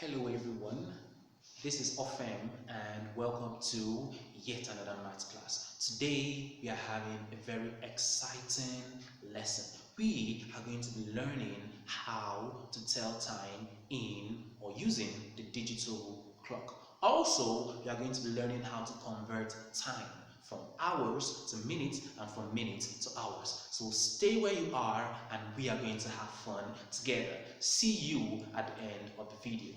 Hello everyone, this is Ofem and welcome to yet another math class. Today we are having a very exciting lesson. We are going to be learning how to tell time in or using the digital clock. Also, we are going to be learning how to convert time from hours to minutes and from minutes to hours. So stay where you are and we are going to have fun together. See you at the end of the video.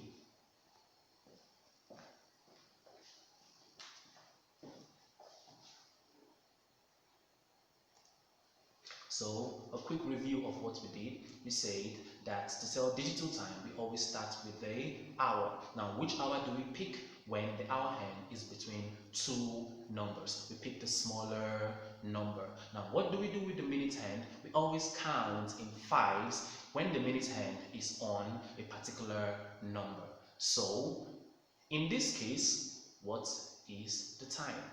So a quick review of what we did. We said that to tell digital time, we always start with the hour. Now, which hour do we pick when the hour hand is between two numbers? We pick the smaller number. Now, what do we do with the minute hand? We always count in fives when the minute hand is on a particular number. So, in this case, what is the time?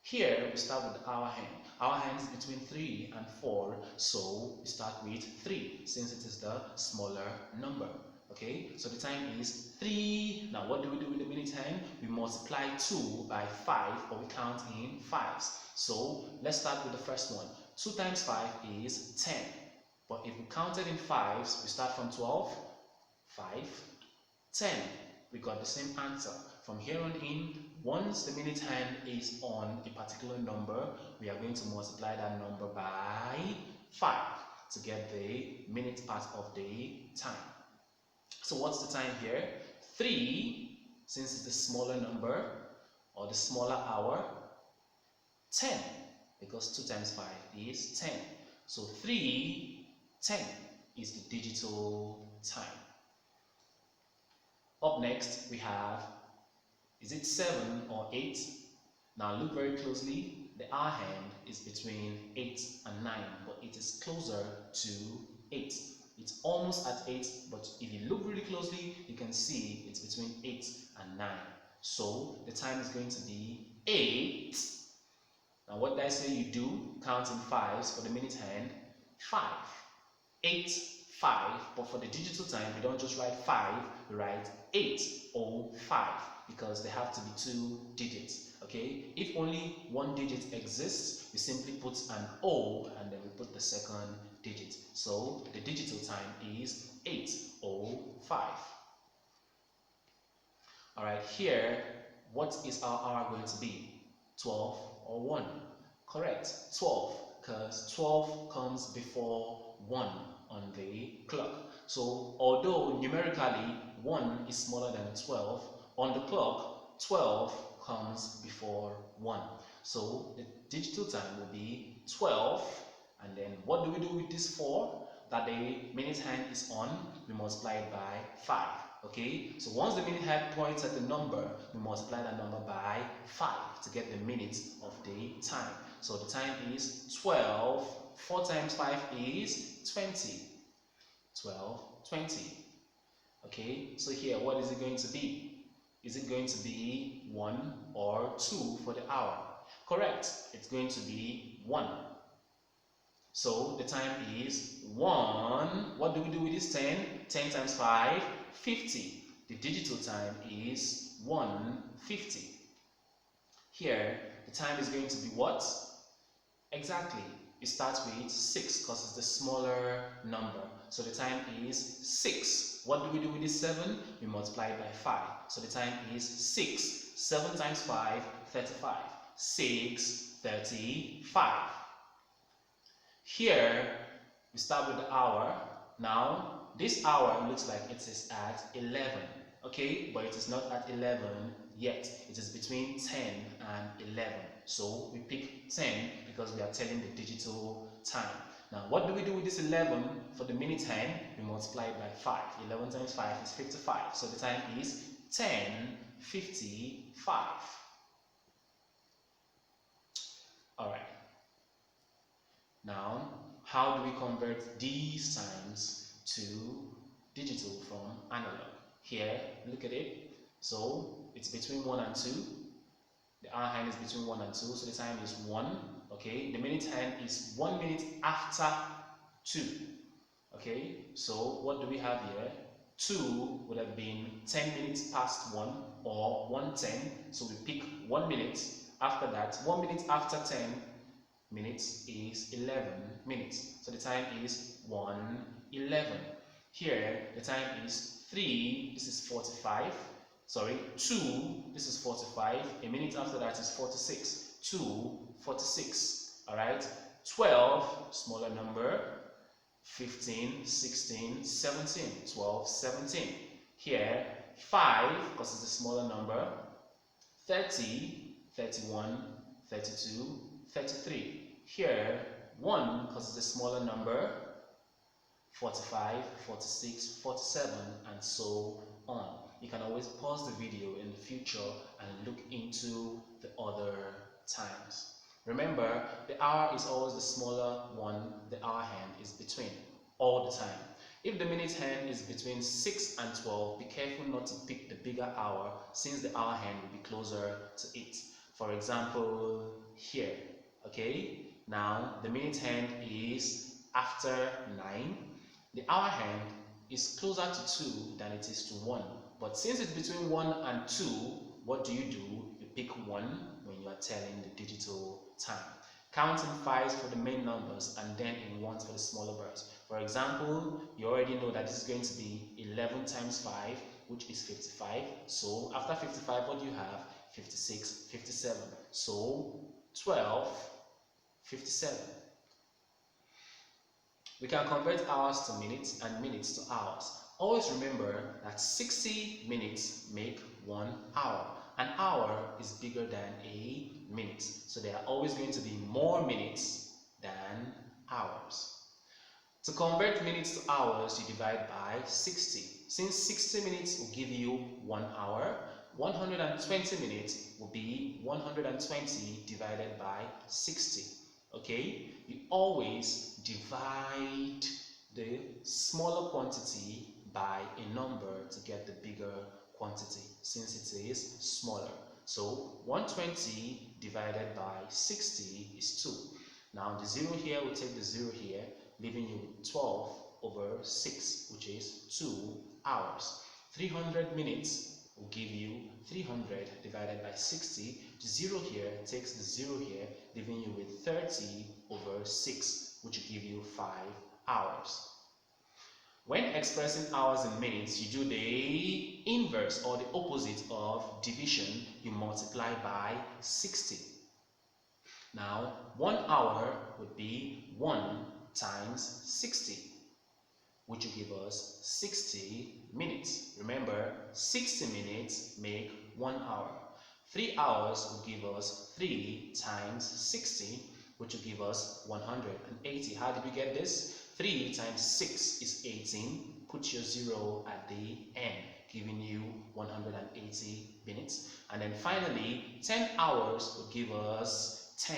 Here we start with our hand. Our hand is between 3 and 4, so we start with 3 since it is the smaller number. Okay, so the time is 3. Now what do we do with the minute hand? We multiply 2 by 5, or we count in fives. So let's start with the first one. 2 times 5 is 10. But if we counted in fives, we start from 12, 5, 10. We got the same answer. From here on in, once the minute hand is on a particular number, we are going to multiply that number by 5 to get the minute part of the time. So what's the time here? 3, since it's the smaller number or the smaller hour. 10, because 2 times 5 is 10. So 3, 10 is the digital time. Up next, we have, is it 7 or 8? Now look very closely. The hour hand is between 8 and 9, but it is closer to 8. It's almost at 8, but if you look really closely, you can see it's between 8 and 9. So the time is going to be 8. Now what did I say you do? Count in fives for the minute hand. 5. 8, 5, but for the digital time, we don't just write 5, we write 805 because they have to be 2 digits. Okay, if only one digit exists, we simply put an O and then we put the second digit. So the digital time is 805. Alright, here, what is our hour going to be? 12 or 1? Correct, 12, because 12 comes before 1 on the clock. So although numerically 1 is smaller than 12, on the clock 12 comes before 1. So the digital time will be 12, and then what do we do with this 4 that the minute hand is on? We multiply it by 5. Okay, so once the minute hand points at the number, we multiply that number by 5 to get the minutes of the time. So the time is 12. 4 times 5 is 20. 12, 20. Okay, so here what is it going to be? Is it going to be 1 or 2 for the hour? Correct, it's going to be 1. So the time is 1. What do we do with this 10? 10 times 5, 50. The digital time is 150. Here, the time is going to be what? Exactly. It starts with 6 because it's the smaller number. So the time is 6. What do we do with this 7? We multiply it by 5. So the time is 6. 7 times 5, 35. 6, 35. Here, we start with the hour. Now, this hour looks like it is at 11. Okay, but it is not at 11 yet. It is between 10 and 11. So we pick 10 because we are telling the digital time. Now what do we do with this 11 for the minute hand? We multiply it by 5. 11 times 5 is 55. So the time is 10:55. Alright. Now, how do we convert these times to digital from analog? Here, look at it. So it's between 1 and 2. The hour hand is between 1 and 2, so the time is 1. Okay, the minute hand is 1 minute after 2. Okay, so what do we have here? 2 would have been 10 minutes past 1 or 1:10. So we pick 1 minute after that. 1 minute after 10 minutes is 11 minutes. So the time is 1:11. Here the time is 3, this is 45. Sorry, 2, this is 45. A minute after that is 46. 2:46. Alright. 12, smaller number. 15, 16, 17. 12, 17. Here 5, because it's a smaller number. 30, 31, 32, 33. Here 1, because it's a smaller number. 45, 46, 47, and so on. You can always pause the video in the future and look into the other times. Remember, the hour is always the smaller one, the hour hand is between, all the time. If the minute hand is between 6 and 12, be careful not to pick the bigger hour, since the hour hand will be closer to it. For example, here, okay? Now, the minute hand is after 9. The hour hand is closer to 2 than it is to 1. But since it's between 1 and 2, what do? You pick 1 when you are telling the digital time. Count in 5s for the main numbers and then in 1s for the smaller birds. For example, you already know that this is going to be 11 times 5, which is 55. So after 55, what do you have? 56, 57. So 12, 57. We can convert hours to minutes and minutes to hours. Always remember that 60 minutes make 1 hour. An hour is bigger than a minute. So there are always going to be more minutes than hours. To convert minutes to hours, you divide by 60. Since 60 minutes will give you 1 hour, 120 minutes will be 120 divided by 60. Okay? You always divide the smaller quantity by a number to get the bigger quantity, since it is smaller. So 120 divided by 60 is 2. Now the 0 here will take the 0 here, leaving you with 12 over 6, which is 2 hours. 300 minutes will give you 300 divided by 60. The 0 here takes the 0 here, leaving you with 30 over 6, which will give you 5 hours. When expressing hours in minutes, you do the inverse or the opposite of division. You multiply by 60. Now, 1 hour would be 1 times 60, which will give us 60 minutes. Remember, 60 minutes make 1 hour. 3 hours will give us 3 times 60, which will give us 180. How did we get this? 3 times 6 is 18. Put your 0 at the end, giving you 180 minutes. And then finally, 10 hours will give us 10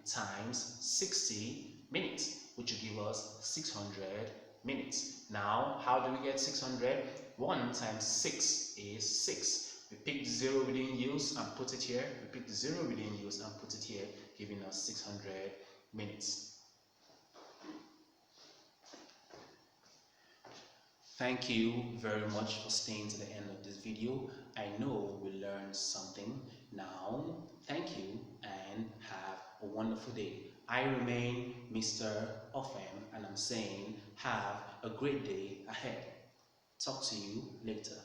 times 60 minutes, which will give us 600 minutes. Now, how do we get 600? 1 times 6 is 6. We pick the 0 we didn't use and put it here. We pick the 0 we didn't use and put it here, giving us 600 minutes. Thank you very much for staying to the end of this video. I know we learned something. Now, thank you and have a wonderful day. I remain Mr. Ofem, and I'm saying have a great day ahead. Talk to you later.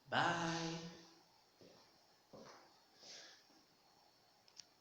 Bye.